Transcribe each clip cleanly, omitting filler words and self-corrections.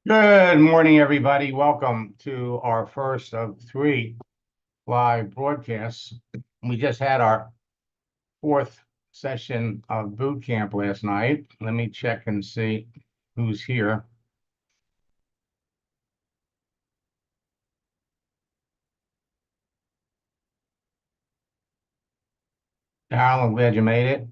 Good morning, everybody. Welcome to our first of three live broadcasts. We just had our fourth session of boot camp last night. Let me check and see who's here. Al, I'm glad you made it.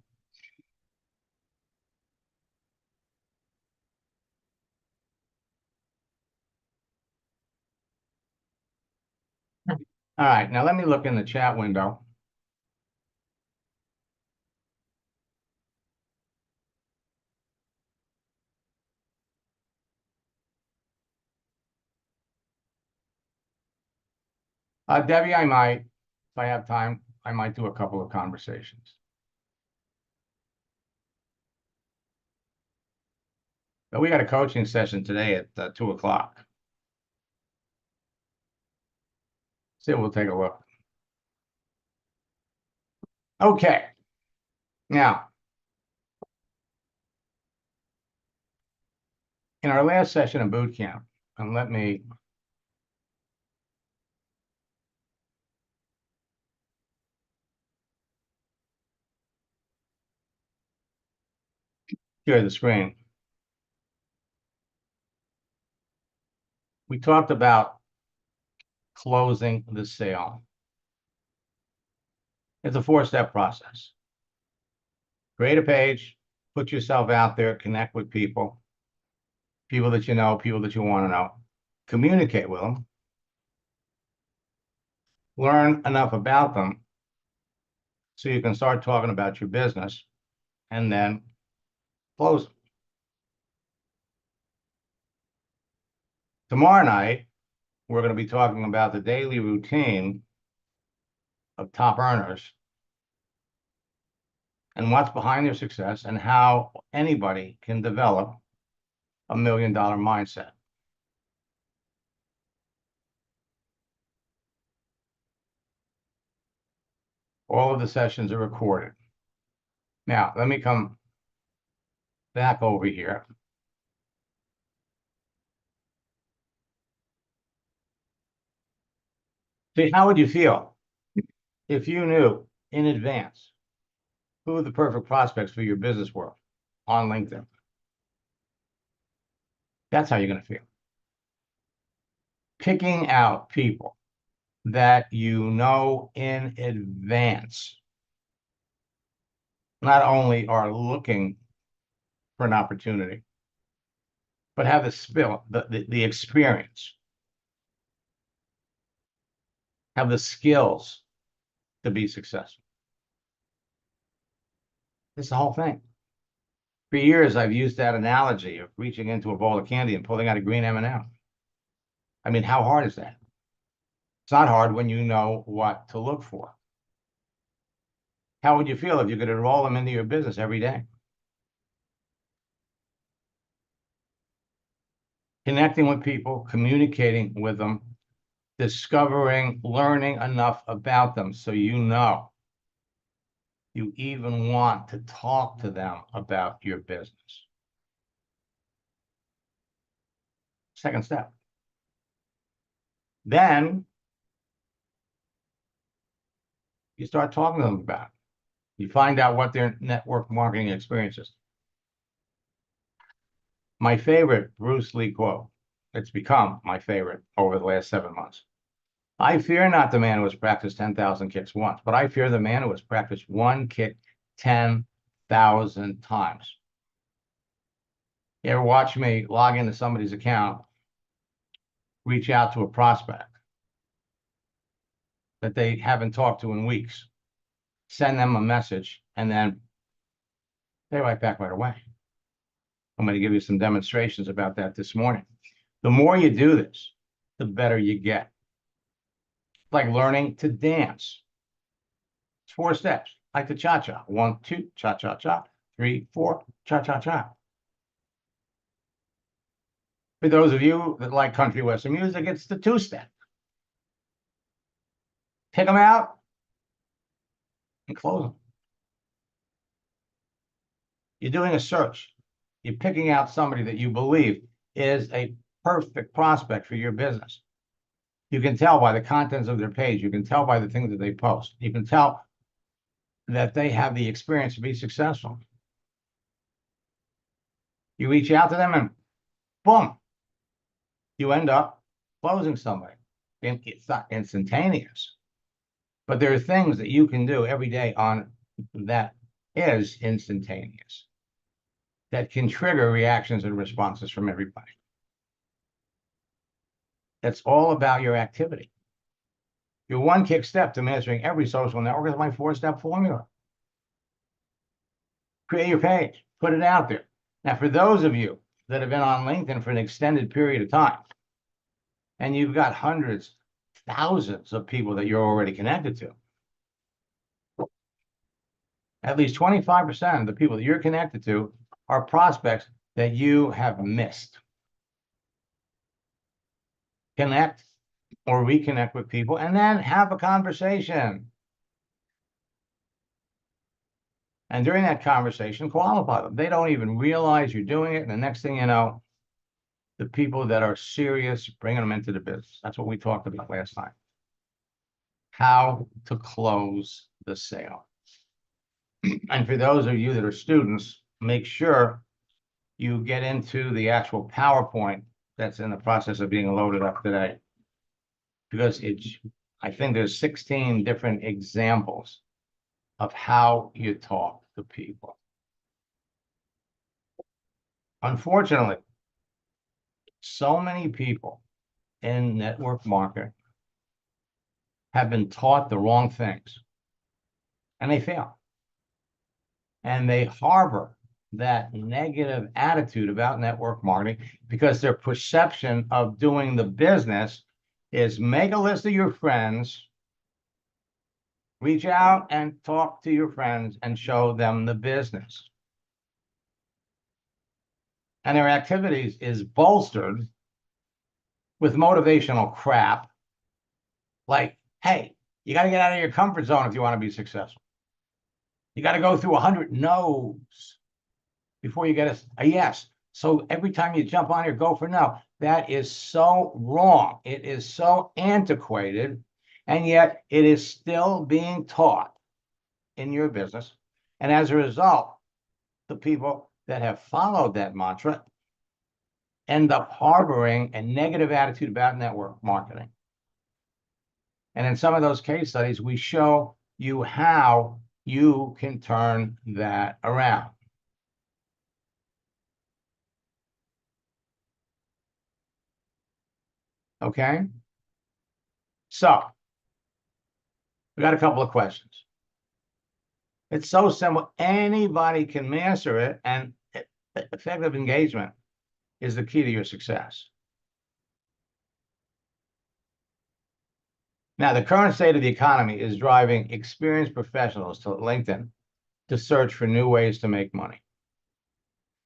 All right, now let me look in the chat window. Debbie, if I have time, I might do a couple of conversations. But we got a coaching session today at 2 o'clock. So we'll take a look. Okay. Now, in our last session of boot camp, and let me share the screen. We talked about closing the sale. It's a four-step process. Create a page, put yourself out there, connect with people that you know, people that you want to know, communicate with them, learn enough about them so you can start talking about your business, and then close them. Tomorrow night, we're going to be talking about the daily routine of top earners and what's behind their success and how anybody can develop a $1 million mindset. All of the sessions are recorded. Now, let me come back over here. See, how would you feel if you knew in advance who the perfect prospects for your business were on LinkedIn? That's how you're going to feel. Picking out people that you know in advance not only are looking for an opportunity, but have the experience, have the skills to be successful. It's the whole thing. For years, I've used that analogy of reaching into a bowl of candy and pulling out a green M&M. I mean, how hard is that? It's not hard when you know what to look for. How would you feel if you could enroll them into your business every day? Connecting with people, communicating with them, discovering, learning enough about them so you know you even want to talk to them about your business. Second step. Then you start talking to them about it. You find out what their network marketing experience is. My favorite Bruce Lee quote, it's become my favorite over the last 7 months. I fear not the man who has practiced 10,000 kicks once, but I fear the man who has practiced one kick 10,000 times. You ever watch me log into somebody's account, reach out to a prospect that they haven't talked to in weeks, send them a message, and then they write back right away? I'm going to give you some demonstrations about that this morning. The more you do this, the better you get. It's like learning to dance. It's 4 steps, like the cha-cha. 1, 2, cha-cha-cha. 3, 4, cha-cha-cha. For those of you that like country western music, it's the 2-step. Pick them out and close them. You're doing a search. You're picking out somebody that you believe is a perfect prospect for your business. You can tell by the contents of their page. You can tell by the things that they post. You can tell that they have the experience to be successful. You reach out to them and boom, you end up closing somebody. And it's not instantaneous, but there are things that you can do every day on that is instantaneous that can trigger reactions and responses from everybody. That's all about your activity. Your one kick step to mastering every social network is my 4-step formula. Create your page, put it out there. Now, for those of you that have been on LinkedIn for an extended period of time, and you've got hundreds, thousands of people that you're already connected to, at least 25% of the people that you're connected to are prospects that you have missed. Connect or reconnect with people and then have a conversation. And during that conversation, qualify them. They don't even realize you're doing it. And the next thing you know, the people that are serious, bringing them into the business. That's what we talked about last time. How to close the sale. And for those of you that are students, make sure you get into the actual PowerPoint that's in the process of being loaded up today. Because I think there's 16 different examples of how you talk to people. Unfortunately, so many people in network marketing have been taught the wrong things, and they fail. And they harbor that negative attitude about network marketing because their perception of doing the business is make a list of your friends, reach out and talk to your friends and show them the business. And their activities is bolstered with motivational crap like, hey, you got to get out of your comfort zone if you want to be successful. You got to go through 100 no's before you get a yes. So every time you jump on here, go for no. That is so wrong. It is so antiquated, and yet it is still being taught in your business. And as a result, the people that have followed that mantra end up harboring a negative attitude about network marketing. And in some of those case studies, we show you how you can turn that around. Okay? So, we got a couple of questions. It's so simple. Anybody can master it, and effective engagement is the key to your success. Now, the current state of the economy is driving experienced professionals to LinkedIn to search for new ways to make money.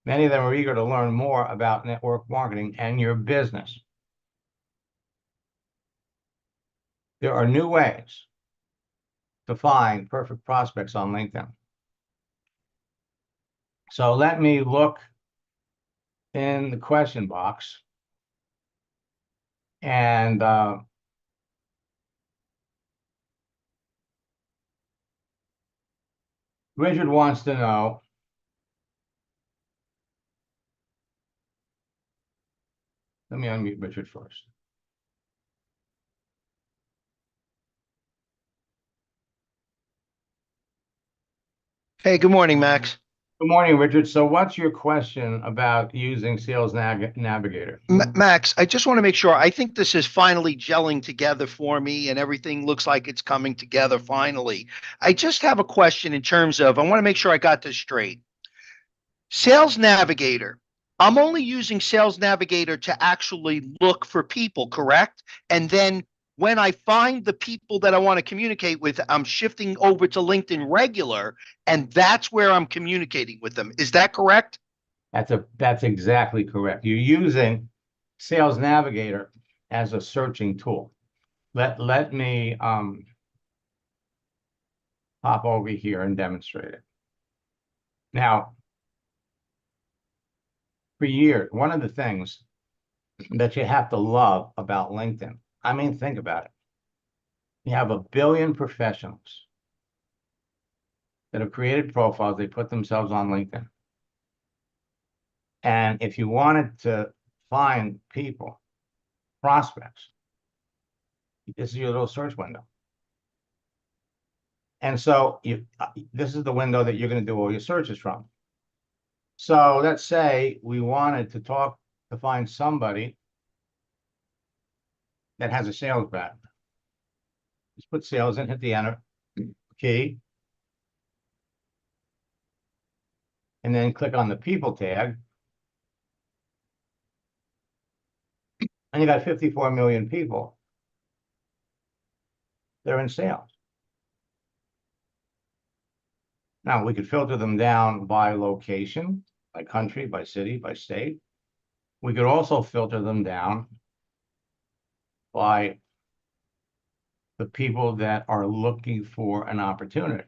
Many of them are eager to learn more about network marketing and your business. There are new ways to find perfect prospects on LinkedIn. So let me look in the question box and Richard wants to know, let me unmute Richard first. Hey, good morning, Max. Good morning, Richard. So what's your question about using Sales Navigator? Max, I just want to make sure. I think this is finally gelling together for me and everything looks like it's coming together finally. I just have a question in terms of, I want to make sure I got this straight. Sales Navigator. I'm only using Sales Navigator to actually look for people, correct? And then when I find the people that I want to communicate with, I'm shifting over to LinkedIn Regular, and that's where I'm communicating with them. Is that correct? That's exactly correct. You're using Sales Navigator as a searching tool. Let me pop over here and demonstrate it. Now, for years, one of the things that you have to love about LinkedIn. I mean, think about it. You have 1 billion professionals that have created profiles. They put themselves on LinkedIn. And if you wanted to find people, prospects, this is your little search window. And so this is the window that you're going to do all your searches from. So let's say we wanted to find somebody that has a sales background. Just put sales in, hit the enter key, and then click on the people tag. And you got 54 million people. They're in sales. Now we could filter them down by location, by country, by city, by state. We could also filter them down by the people that are looking for an opportunity.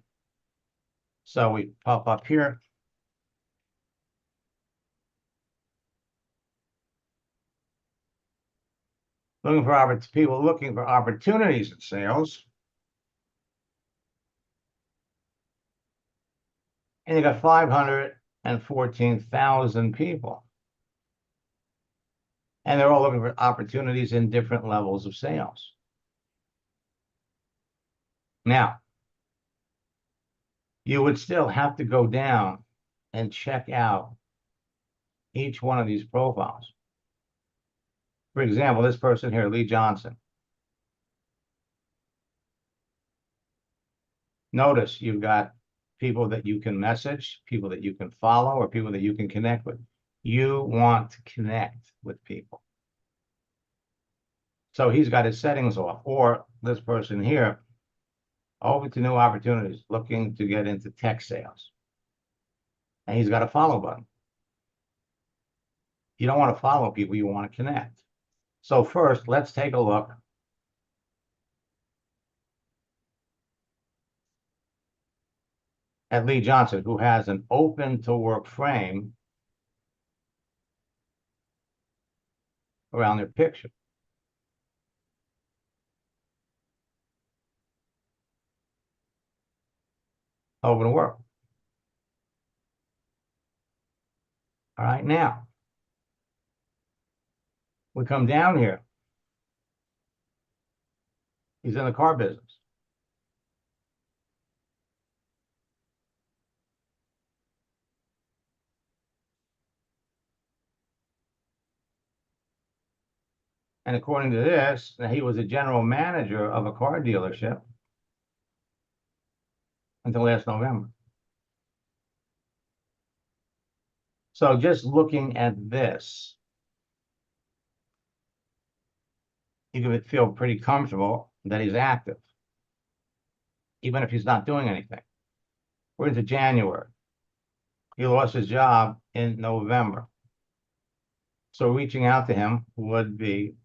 So we pop up here. People looking for opportunities in sales. And you got 514,000 people. And they're all looking for opportunities in different levels of sales. Now, you would still have to go down and check out each one of these profiles. For example, this person here, Lee Johnson. Notice you've got people that you can message, people that you can follow, or people that you can connect with. You want to connect with people. So he's got his settings off. Or this person here, open to new opportunities, looking to get into tech sales. And he's got a follow button. You don't want to follow people, you want to connect. So first, let's take a look at Lee Johnson, who has an open to work frame around their picture. Open to work. All right, now we come down here. He's in the car business. And according to this, he was a general manager of a car dealership until last November. So just looking at this, you can feel pretty comfortable that he's active, even if he's not doing anything. We're into January. He lost his job in November. So reaching out to him would be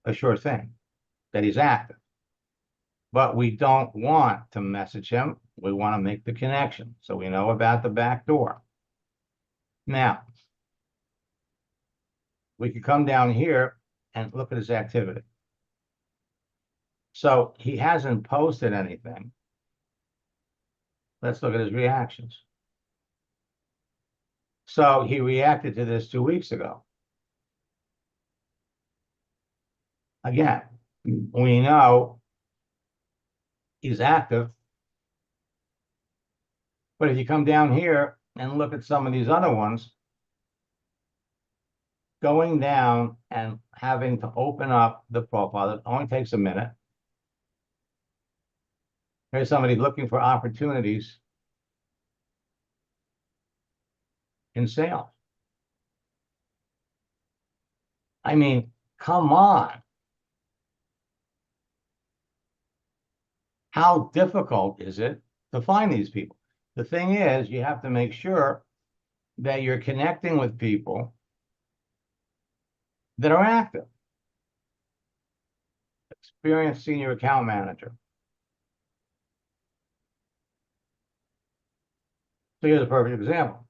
a sure thing that he's active. But we don't want to message him. We want to make the connection so we know about the back door. Now, we could come down here and look at his activity. So he hasn't posted anything. Let's look at his reactions. So he reacted to this 2 weeks ago. Again, we know he's active. But if you come down here and look at some of these other ones, going down and having to open up the profile, it only takes a minute. Here's somebody looking for opportunities in sales. I mean, come on. How difficult is it to find these people? The thing is, you have to make sure that you're connecting with people that are active. Experienced senior account manager. So here's a perfect example.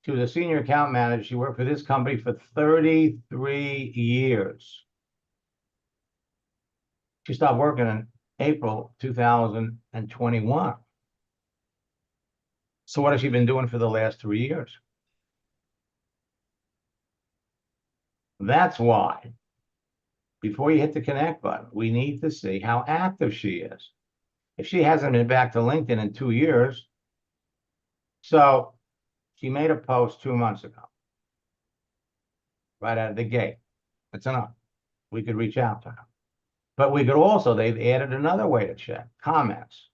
She was a senior account manager. She worked for this company for 33 years. She stopped working in April 2021. So what has she been doing for the last 3 years? That's why, before you hit the connect button, we need to see how active she is. If she hasn't been back to LinkedIn in 2 years, so she made a post 2 months ago, right out of the gate. That's enough. We could reach out to her. But we could also, they've added another way to check, comments.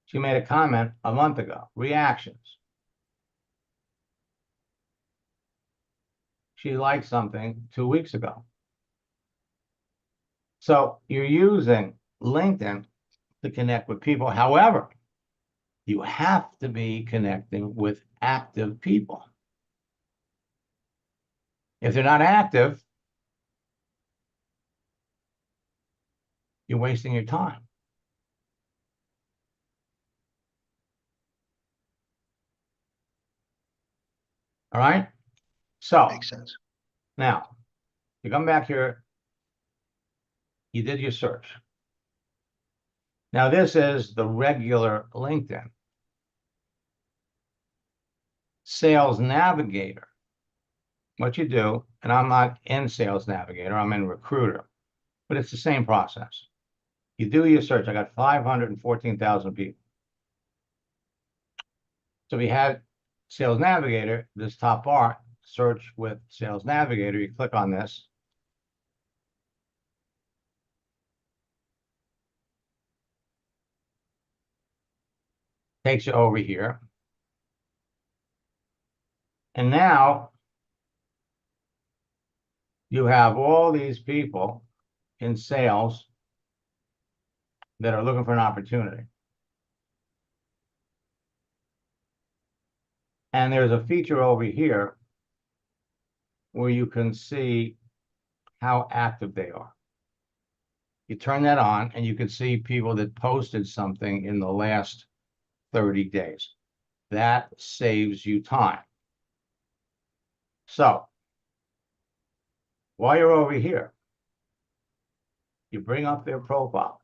She made a comment a month ago, reactions. She liked something 2 weeks ago. So you're using LinkedIn to connect with people. However, you have to be connecting with active people. If they're not active, you're wasting your time. All right? So Makes sense. now you come back here, you did your search. Now this is the regular LinkedIn. Sales Navigator. What you do, and I'm not in Sales Navigator, I'm in Recruiter, but it's the same process. You do your search. I got 514,000 people. So we had Sales Navigator, this top bar, search with Sales Navigator. You click on this. Takes you over here. And now you have all these people in sales that are looking for an opportunity. And there's a feature over here where you can see how active they are. You turn that on and you can see people that posted something in the last 30 days. That saves you time. So while you're over here, you bring up their profile.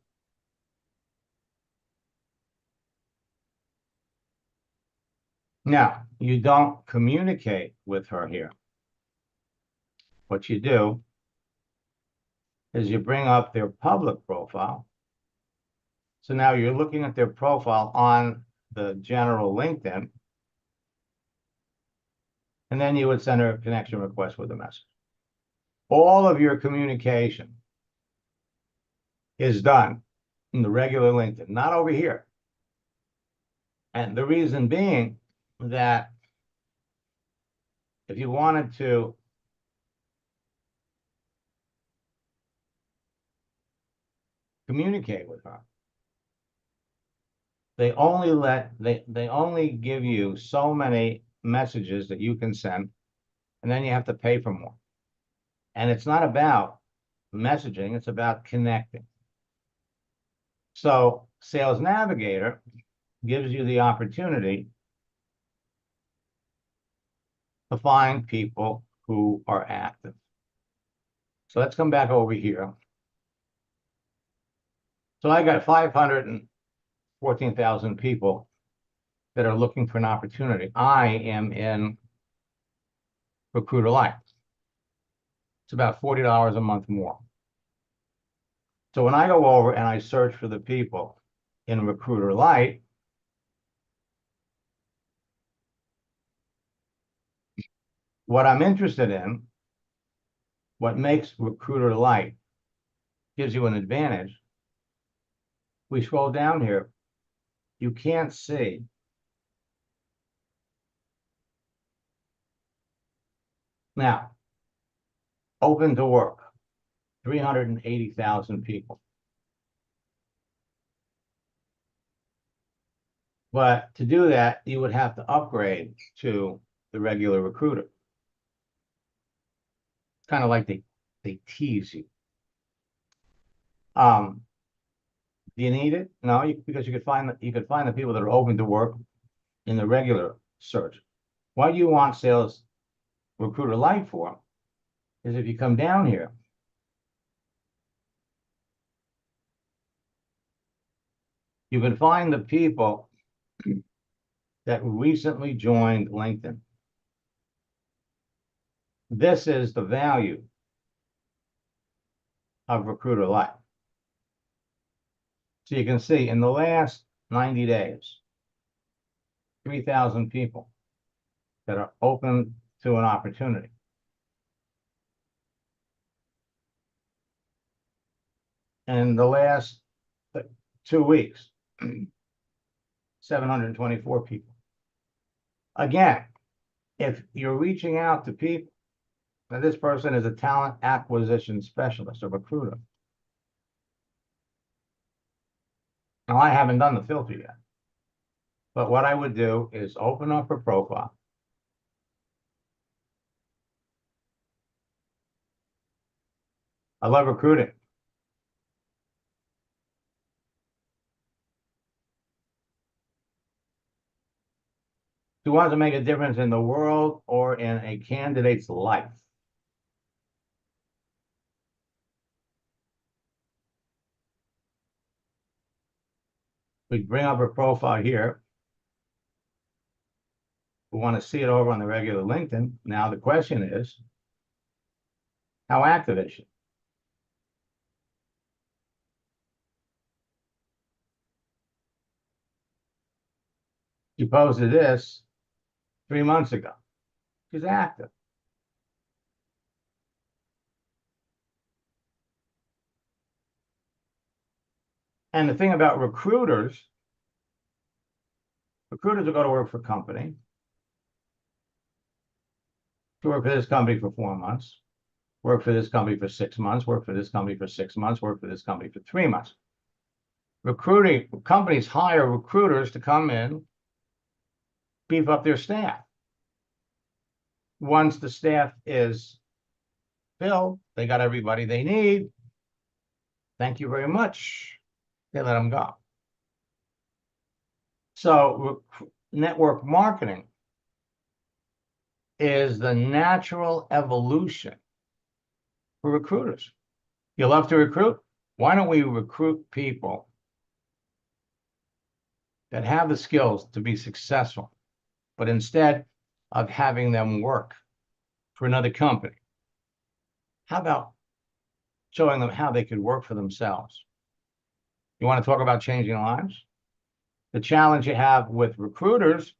Now, you don't communicate with her here. What you do is you bring up their public profile. So now you're looking at their profile on the general LinkedIn. And then you would send her a connection request with a message. All of your communication is done in the regular LinkedIn, not over here. And the reason being that if you wanted to communicate with her, they only give you so many messages that you can send, and then you have to pay for more. And it's not about messaging, it's about connecting. So Sales Navigator gives you the opportunity to find people who are active. So let's come back over here. So I got 514,000 people that are looking for an opportunity. I am in Recruiter Life. It's about $40 a month more. So when I go over and I search for the people in Recruiter Lite, what I'm interested in, what makes Recruiter Lite gives you an advantage. We scroll down here, you can't see now. Open to work, 380,000 people. But to do that, you would have to upgrade to the regular Recruiter. It's kind of like they tease you. Do you need it? No, because you could find the people that are open to work in the regular search. What you want Sales Recruiter Lite for is if you come down here, you can find the people that recently joined LinkedIn. This is the value of Recruiter Lite. So you can see in the last 90 days, 3,000 people that are open to an opportunity. And the last 2 weeks, 724 people. Again, if you're reaching out to people, now this person is a talent acquisition specialist or recruiter. Now, I haven't done the filter yet, but what I would do is open up her profile. I love recruiting. Who wants to make a difference in the world or in a candidate's life? We bring up her profile here. We want to see it over on the regular LinkedIn. Now the question is, how active is she? She posted this 3 months ago. She's active. And the thing about recruiters will go to work for a company, to work for this company for 4 months, work for this company for 6 months, work for this company for 6 months, work for this company for 3 months. Recruiting companies hire recruiters to come in, beef up their staff. Once the staff is filled, they got everybody they need. Thank you very much. They let them go. So network marketing is the natural evolution for recruiters. You love to recruit? Why don't we recruit people that have the skills to be successful, but instead of having them work for another company, how about showing them how they could work for themselves? You want to talk about changing lives? The challenge you have with recruiters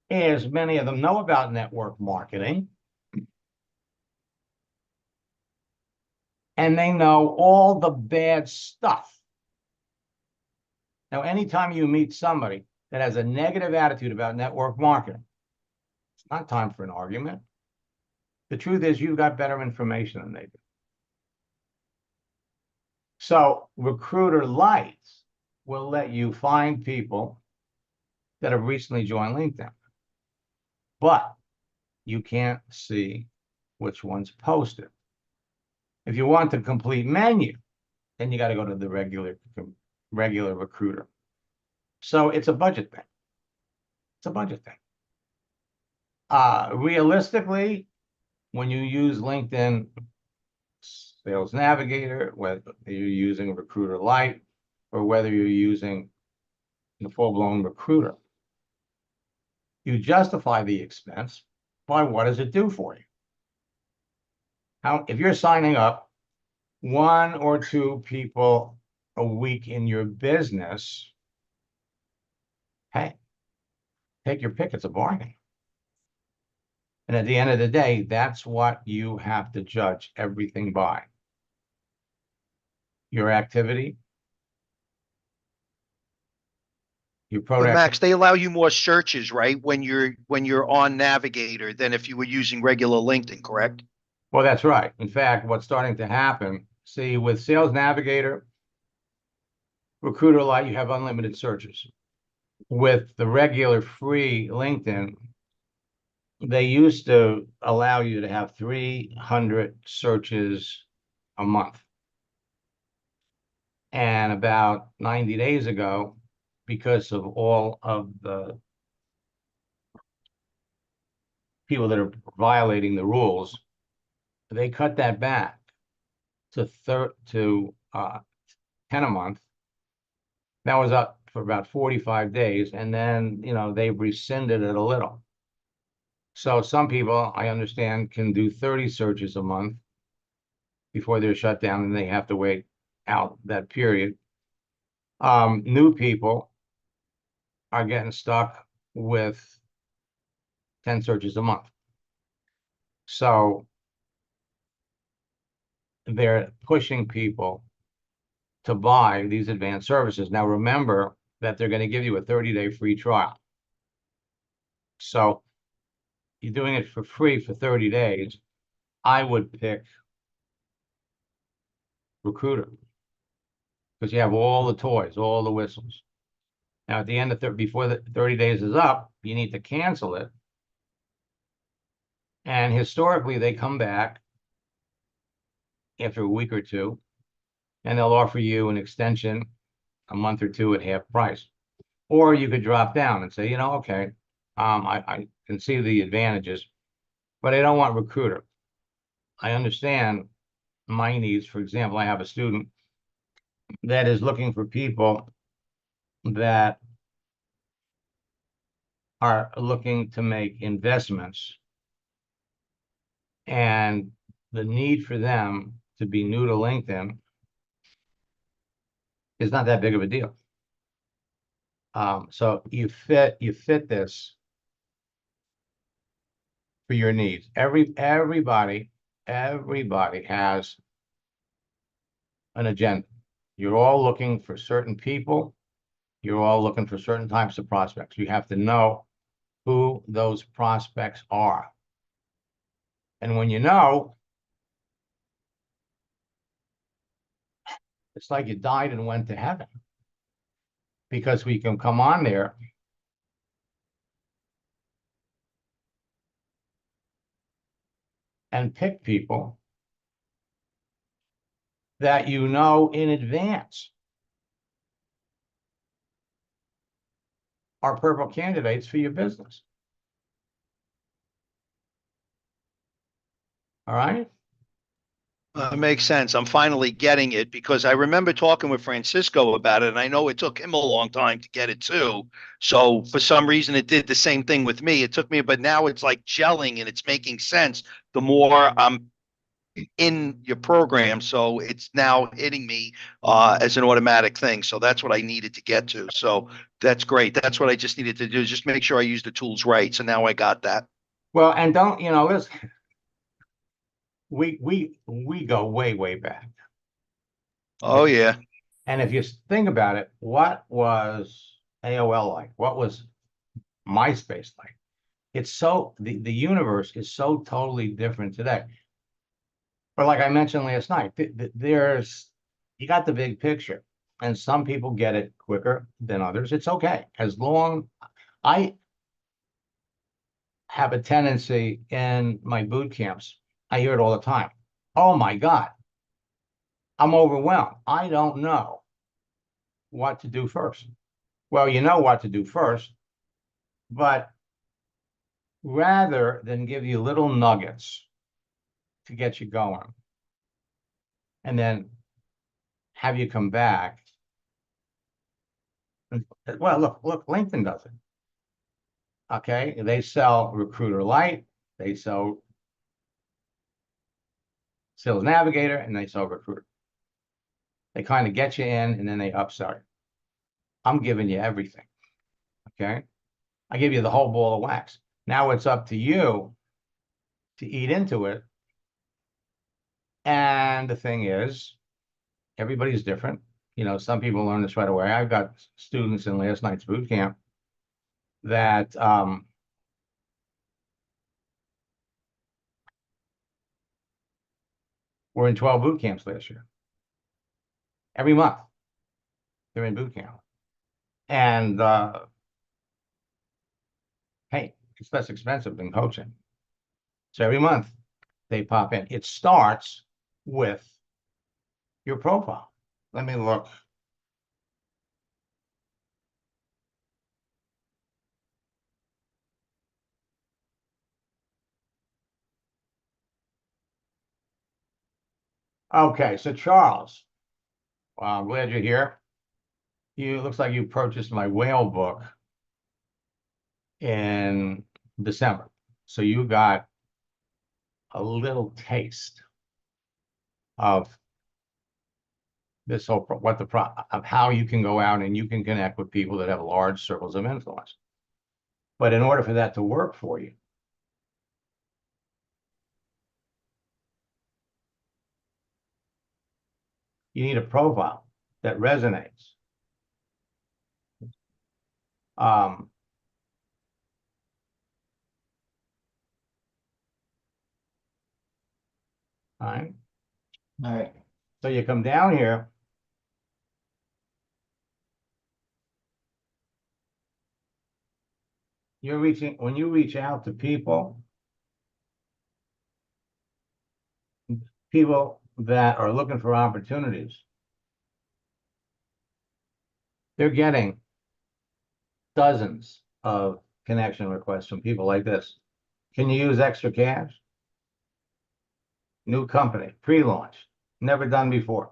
is many of them know about network marketing, and they know all the bad stuff. Now, anytime you meet somebody that has a negative attitude about network marketing, it's not time for an argument. The truth is, you've got better information than they do. So Recruiter Lite will let you find people that have recently joined LinkedIn, but you can't see which one's posted. If you want the complete menu, then you got to go to the regular recruiter. So it's a budget thing. It's a budget thing. Realistically, when you use LinkedIn Sales Navigator, whether you're using Recruiter Lite or whether you're using the full-blown recruiter, you justify the expense by what does it do for you? If you're signing up 1 or 2 people a week in your business, hey, take your pick, it's a bargain. And at the end of the day, that's what you have to judge everything by. Your activity, your But productivity. Max, they allow you more searches, right? When you're on Navigator than if you were using regular LinkedIn, correct? Well, that's right. In fact, what's starting to happen, see, with Sales Navigator, Recruiter Lite, you have unlimited searches. With the regular free LinkedIn, they used to allow you to have 300 searches a month. And about 90 days ago, because of all of the people that are violating the rules, they cut that back to 10 a month. That was up for about 45 days, and then they rescinded it a little. So some people, I understand, can do 30 searches a month before they're shut down, and they have to wait out that period. New people are getting stuck with 10 searches a month. So they're pushing people to buy these advanced services. Now, remember that they're going to give you a 30-day free trial. So you're doing it for free for 30 days. I would pick Recruiter because you have all the toys, all the whistles. Now, at the end of before the 30 days is up, you need to cancel it. And historically, they come back after a week or two, and they'll offer you an extension a month or two at half price. Or you could drop down and say, okay, I can see the advantages, but I don't want Recruiter. I understand my needs. For example, I have a student that is looking for people that are looking to make investments, and the need for them to be new to LinkedIn is not that big of a deal. So you fit this for your needs. Everybody has an agenda. You're all looking for certain people. You're all looking for certain types of prospects. You have to know who those prospects are. And when you know, it's like you died and went to heaven, because we can come on there and pick people that in advance are perfect candidates for your business. All right? Makes sense. I'm finally getting it because I remember talking with Francisco about it, and I know it took him a long time to get it too. So for some reason, it did the same thing with me. It took me, but now it's like gelling and it's making sense the more I'm in your program. So it's now hitting me as an automatic thing. So that's what I needed to get to. So that's great. That's what I just needed to do, is just make sure I use the tools right. So now I got that. Well, and don't, listen, we go way back. Oh yeah. And if you think about it, what was AOL like? What was MySpace like? It's so the universe is so totally different today. But like I mentioned last night, you got the big picture, and some people get it quicker than others. It's okay. As long I have a tendency in my boot camps, I hear it all the time. Oh my God, I'm overwhelmed. I don't know what to do first. Well, you know what to do first, but rather than give you little nuggets to get you going and then have you come back. Well, look, LinkedIn does it. Okay, they sell Recruiter Lite, they sell Sales Navigator, and they sell Recruiter. They kind of get you in, and then they upsell you. I'm giving you everything. Okay, I give you the whole ball of wax. Now it's up to you to eat into it. And the thing is, everybody's different. Some people learn this right away. I've got students in last night's boot camp that were in 12 boot camps last year. Every month, they're in boot camp. And hey, it's less expensive than coaching. So every month they pop in. It starts with your profile. Let me look. Okay, so Charles, well, I'm glad you're here. You looks like you purchased my whale book in December. So you got a little taste of this whole of how you can go out and you can connect with people that have large circles of influence. But in order for that to work for you, you need a profile that resonates. Um, all right. All right. So you come down here. When you reach out to people that are looking for opportunities, they're getting dozens of connection requests from people like this. Can you use extra cash? New company, pre-launch, never done before.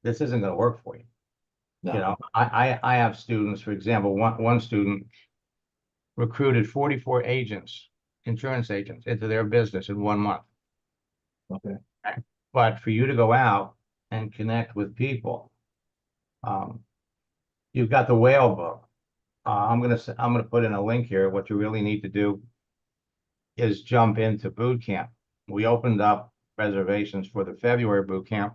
This isn't going to work for you. No. You know, I have students, for example, one student recruited 44 agents, insurance agents, into their business in 1 month. Okay. But for you to go out and connect with people, you've got the whale book. I'm gonna put in a link here. What you really need to do is jump into boot camp. We opened up reservations for the February boot camp.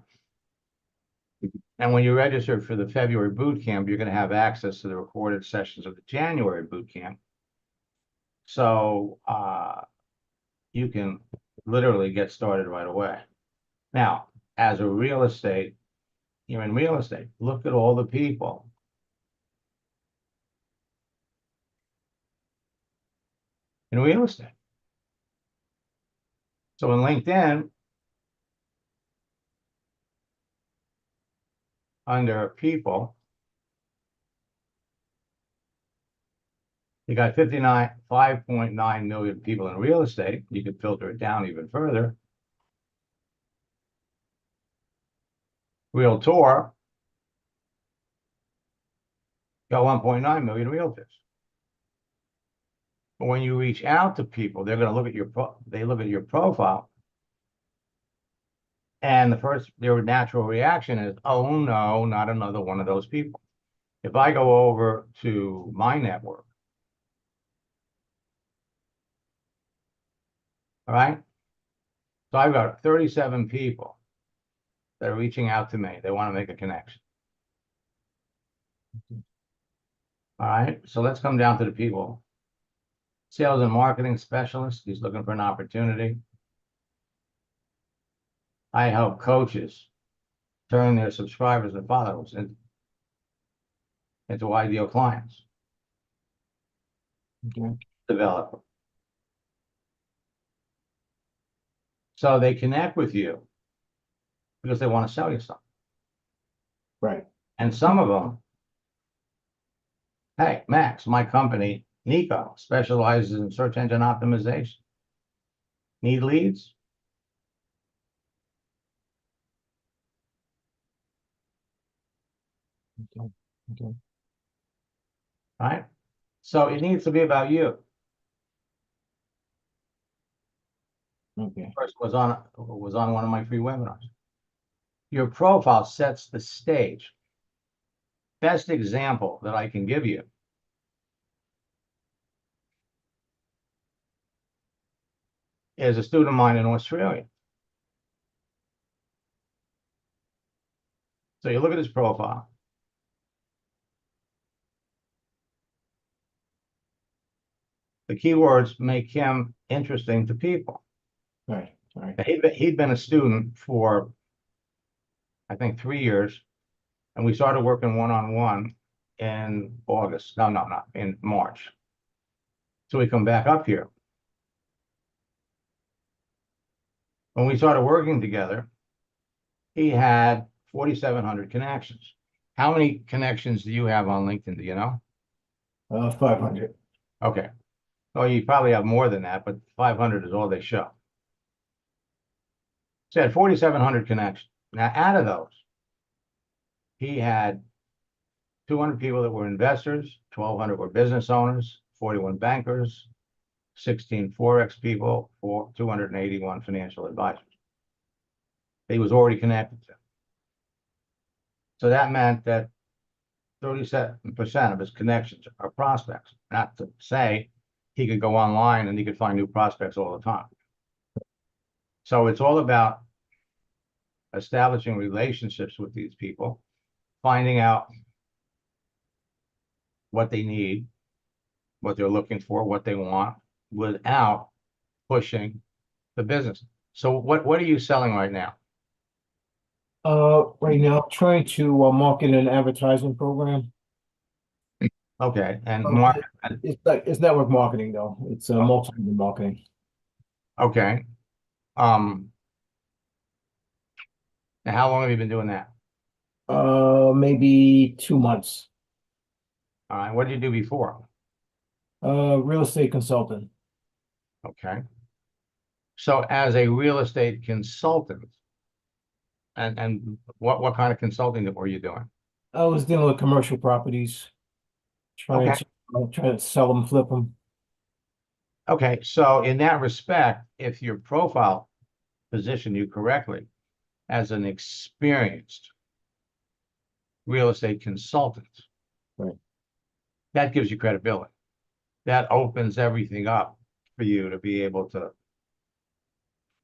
And when you register for the February boot camp, you're going to have access to the recorded sessions of the January boot camp. So you can literally get started right away. Now, as a real estate, you're in real estate. Look at all the people in real estate. So in LinkedIn, under people, you got 5.9 million people in real estate. You could filter it down even further. Realtor, got 1.9 million realtors. But when you reach out to people, they're going to look at your profile, and their natural reaction is, oh no, not another one of those people. If I go over to my network, all right, so I've got 37 people that are reaching out to me. They want to make a connection. All right, so let's come down to the people. Sales and marketing specialist, he's looking for an opportunity. I help coaches turn their subscribers and followers into ideal clients. Okay. Developer. So they connect with you because they want to sell you something. Right. And some of them, hey, Max, my company, Nico, specializes in search engine optimization. Need leads? Okay. Okay. Right? So it needs to be about you. Okay. First was on one of my free webinars. Your profile sets the stage. Best example that I can give you is a student of mine in Australia. So you look at his profile. The keywords make him interesting to people. Right. All right. He'd been a student for, I think, 3 years, and we started working one-on-one in August. No, not in March. So we come back up here. When we started working together, he had 4,700 connections. How many connections do you have on LinkedIn? Do you know? 500. Okay. Well, you probably have more than that, but 500 is all they show. So he had 4,700 connections. Now, out of those, he had 200 people that were investors, 1,200 were business owners, 41 bankers, 16 Forex people, 281 financial advisors. He was already connected to. So that meant that 37% of his connections are prospects. Not to say he could go online and he could find new prospects all the time. So it's all about establishing relationships with these people, finding out what they need, what they're looking for, what they want, without pushing the business. So what are you selling right now? Right now, trying to market an advertising program. Okay, and Oh, Mark, It's network marketing though. It's multi-level marketing. okay. And how long have you been doing that? Maybe 2 months. All right, what did you do before? Real estate consultant. Okay. So as a real estate consultant, and what kind of consulting were you doing? I was dealing with commercial properties, Okay. trying to sell them, flip them. Okay, so in that respect, if your profile positioned you correctly as an experienced real estate consultant, Right. that gives you credibility. That opens everything up for you to be able to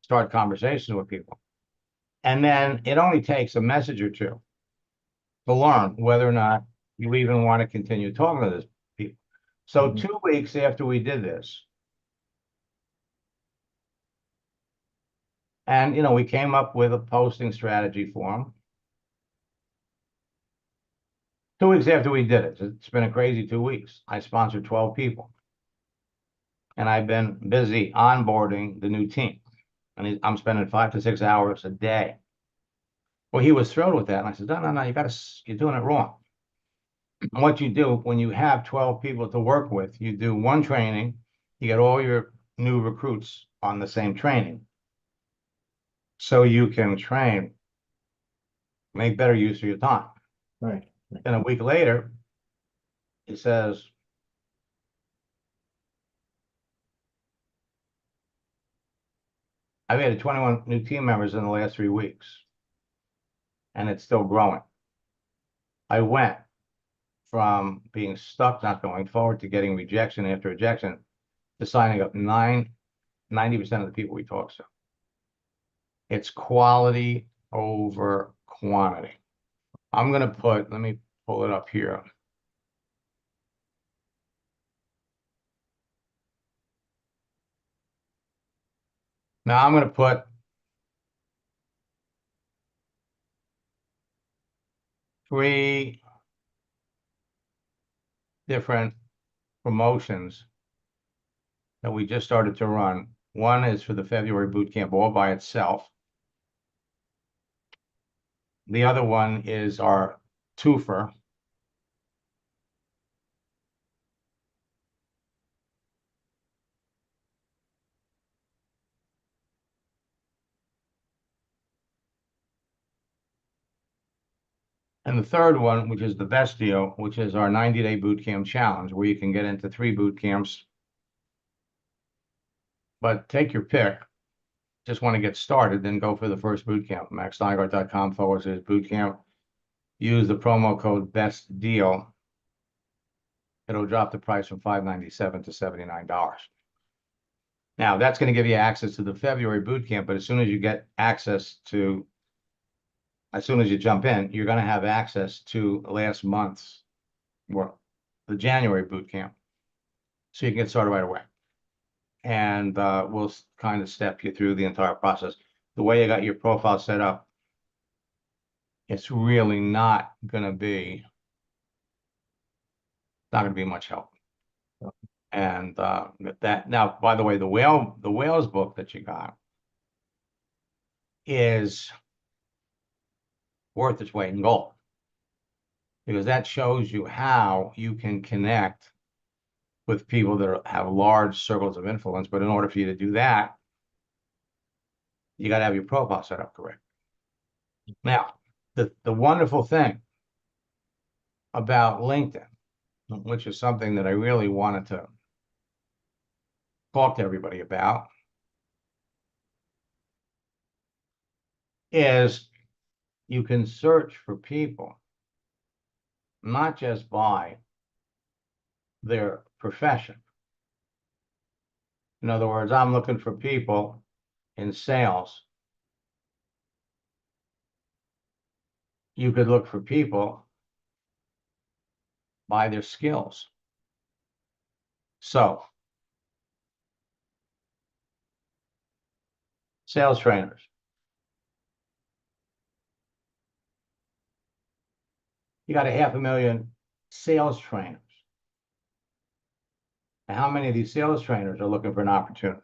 start conversations with people. And then it only takes a message or two to learn whether or not you even want to continue talking to this people. So 2 weeks after we did this, and we came up with a posting strategy for them. 2 weeks after we did it, it's been a crazy 2 weeks. I sponsored 12 people. And I've been busy onboarding the new team. And I'm spending 5 to 6 hours a day. Well, he was thrilled with that. And I said, no, you're doing it wrong. What you do when you have 12 people to work with, you do one training, you get all your new recruits on the same training. So you can train, make better use of your time. Right. Then a week later, he says, I've added 21 new team members in the last 3 weeks, and it's still growing. I went from being stuck, not going forward, to getting rejection after rejection, to signing up 90% of the people we talk to. It's quality over quantity. I'm going to let me pull it up here. Now I'm going to put three different promotions that we just started to run. One is for the February boot camp all by itself. The other one is our twofer. And the third one, which is the best deal, which is our 90-day boot camp challenge, where you can get into 3 boot camps. But take your pick. Just want to get started, then go for the first boot camp. MaxSteingart.com/boot camp. Use the promo code BEST DEAL. It'll drop the price from $597 to $79. Now, that's going to give you access to the February boot camp, but as soon as you jump in, you're going to have access to last month's, well, the January boot camp. So you can get started right away. And we'll kind of step you through the entire process. The way you got your profile set up, it's really not going to be much help. And that now, by the way, the whales book that you got is worth its weight in gold, because that shows you how you can connect with people that have large circles of influence. But in order for you to do that, you got to have your profile set up correct. Now, the wonderful thing about LinkedIn, which is something that I really wanted to talk to everybody about, is you can search for people not just by their profession. In other words, I'm looking for people in sales. You could look for people by their skills. So, sales trainers. You got 500,000 sales trainers. And how many of these sales trainers are looking for an opportunity?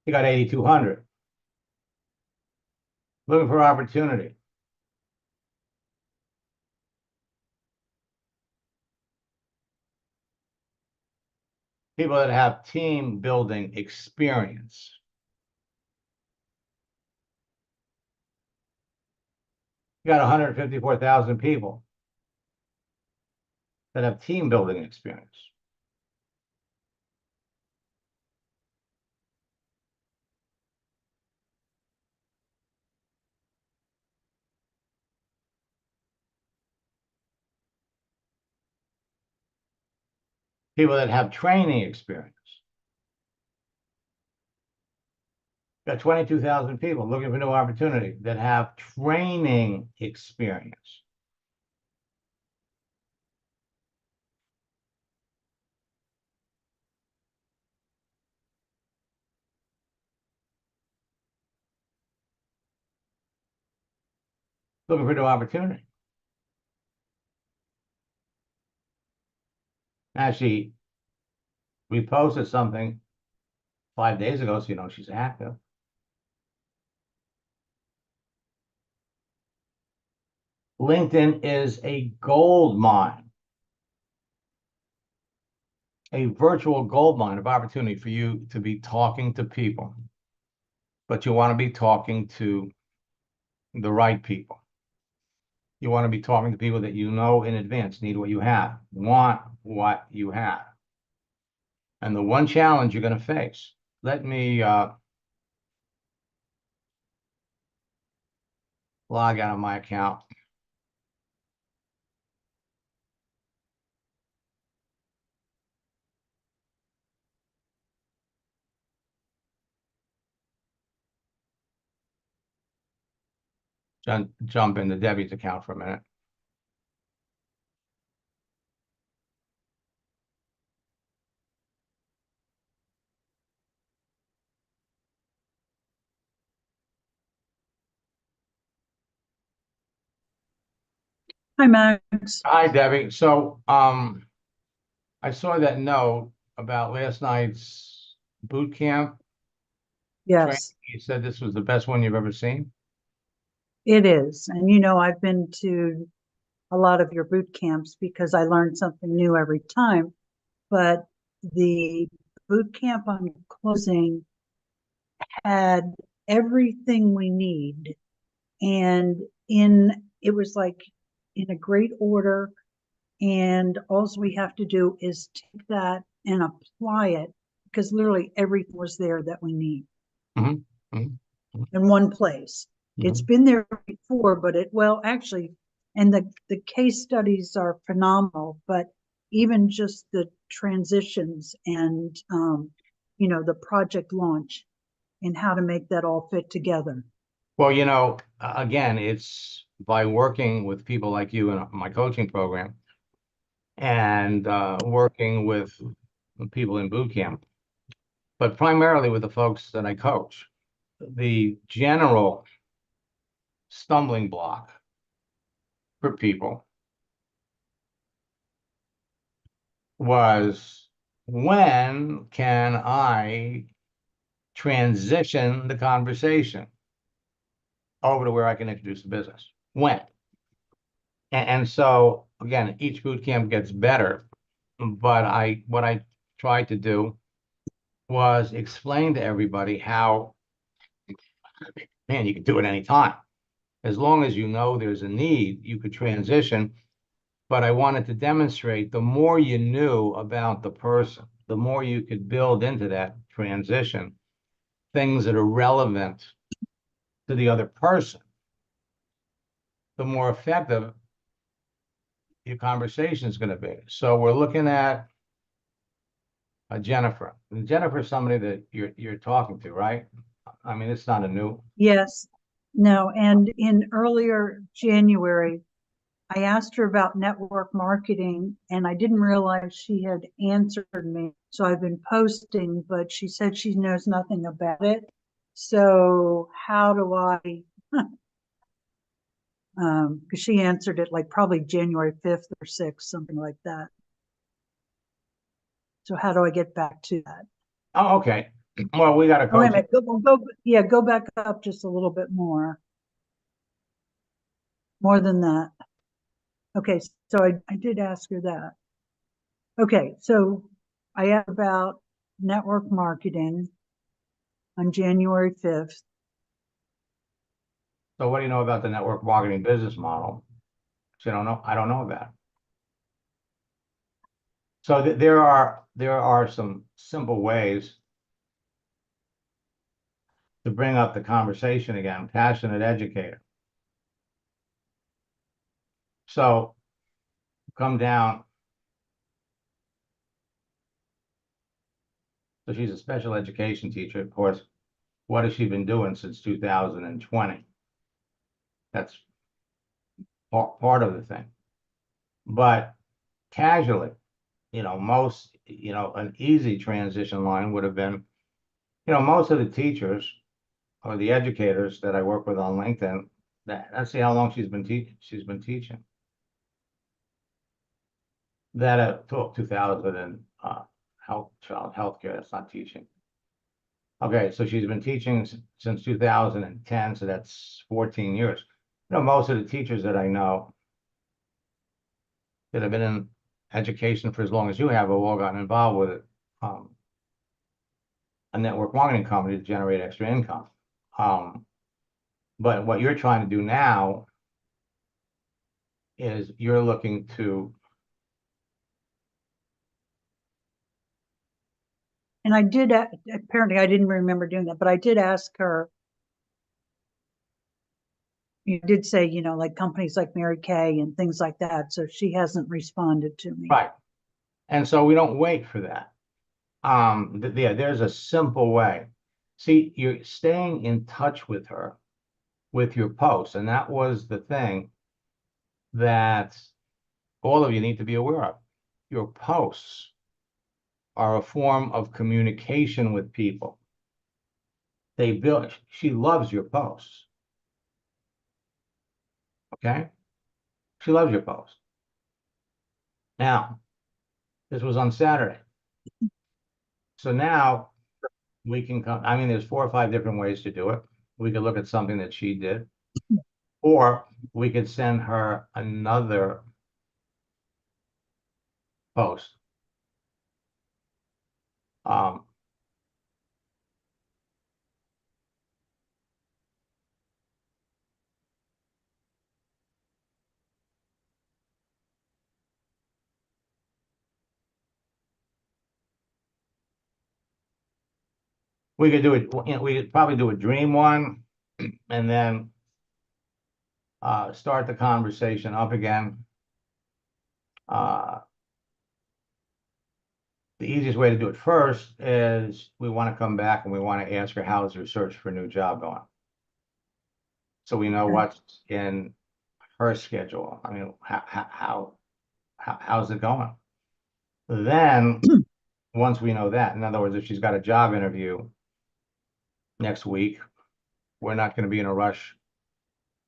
You got 8,200 looking for opportunity. People that have team building experience. You got 154,000 people that have team building experience. People that have training experience. Got 22,000 people looking for new opportunity that have training experience. Looking for new opportunity. Actually, we posted something 5 days ago, so you know she's active. LinkedIn is a gold mine, a virtual gold mine of opportunity for you to be talking to people. But you want to be talking to the right people. You want to be talking to people that you know in advance need what you have, want what you have. And the one challenge you're going to face, let me log out of my account. Jump into Debbie's account for a minute. Hi, Max. Hi, Debbie. So I saw that note about last night's boot camp training. Yes, You said this was the best one you've ever seen. it is. And you know, I've been to a lot of your boot camps because I learned something new every time. But the boot camp on closing had everything we need. And it was like in a great order. And all we have to do is take that and apply it because literally everything was there that we need in one place. It's been there before, but actually, and the case studies are phenomenal, but even just the transitions and, the project launch and how to make that all fit together. Well, you know, again, it's by working with people like you in my coaching program and working with people in boot camp, but primarily with the folks that I coach. The general stumbling block for people was when can I transition the conversation over to where I can introduce the business? When? And so again, each boot camp gets better, but what I tried to do was explain to everybody how, man, you can do it anytime. As long as you know there's a need, you could transition. But I wanted to demonstrate the more you knew about the person, the more you could build into that transition things that are relevant to the other person, the more effective your conversation is going to be. So we're looking at Jennifer. And Jennifer is somebody that you're talking to, right? I mean, it's not a new. Yes, no, and in earlier January, I asked her about network marketing and I didn't realize she had answered me. So I've been posting, but she said she knows nothing about it. So how do I, because she answered it like probably January 5th or 6th, something like that. So how do I get back to that? Oh, okay. Well, we got to Oh, wait a coach. minute, yeah, go back up just a little bit more. More than that. Okay, so I did ask her that. Okay, so I asked about network marketing on January 5th. So what do you know about the network marketing business model? So I don't know about it. So there are some simple ways to bring up the conversation again, passionate educator. So come down. So she's a special education teacher, of course. What has she been doing since 2020? That's part of the thing. But casually, an easy transition line would have been, most of the teachers or the educators that I work with on LinkedIn, let's see how long she's been teaching. That 2000 and child healthcare, that's not teaching. Okay, so she's been teaching since 2010, so that's 14 years. Most of the teachers that I know that have been in education for as long as you have all gotten involved with it. A network marketing company to generate extra income. But what you're trying to do now is you're looking to. And I did, apparently I didn't remember doing that, but I did ask her. You did say, like companies like Mary Kay and things like that. So she hasn't responded to me. Right. And so we don't wait for that. There's a simple way. See, you're staying in touch with her with your posts. And that was the thing that all of you need to be aware of. Your posts are a form of communication with people. She loves your posts. Okay? She loves your posts. Now, this was on Saturday. So now we can come, there's 4 or 5 different ways to do it. We could look at something that she did, or we could send her another post. We could do it, we could probably do a dream one and then start the conversation up again. The easiest way to do it first is we want to come back and we want to ask her how's her search for a new job going. So we know what's in her schedule. How's it going? Then once we know that, in other words, if she's got a job interview next week, we're not going to be in a rush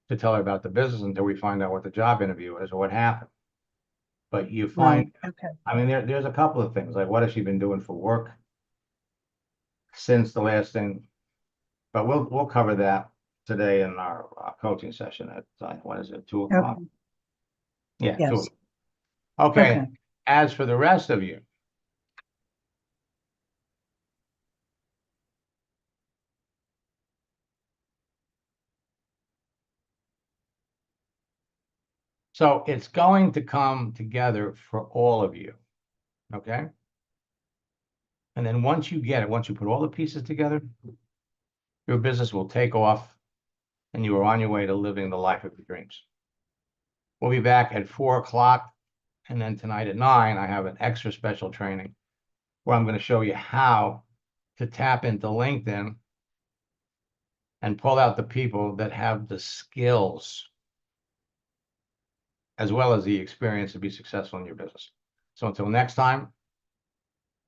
to tell her about the business until we find out what the job interview is or what happened. but you find, Right, okay, I mean, there's a couple of things, like what has she been doing for work since the last thing? But we'll cover that today in our coaching session at, what is it, 2:00? okay, Yeah, yes. 2:00. Okay, Okay. as for the rest of you, so it's going to come together for all of you, okay? And then once you get it, once you put all the pieces together, your business will take off and you are on your way to living the life of your dreams. We'll be back at 4:00, and then tonight at 9, I have an extra special training where I'm going to show you how to tap into LinkedIn and pull out the people that have the skills as well as the experience to be successful in your business. So until next time,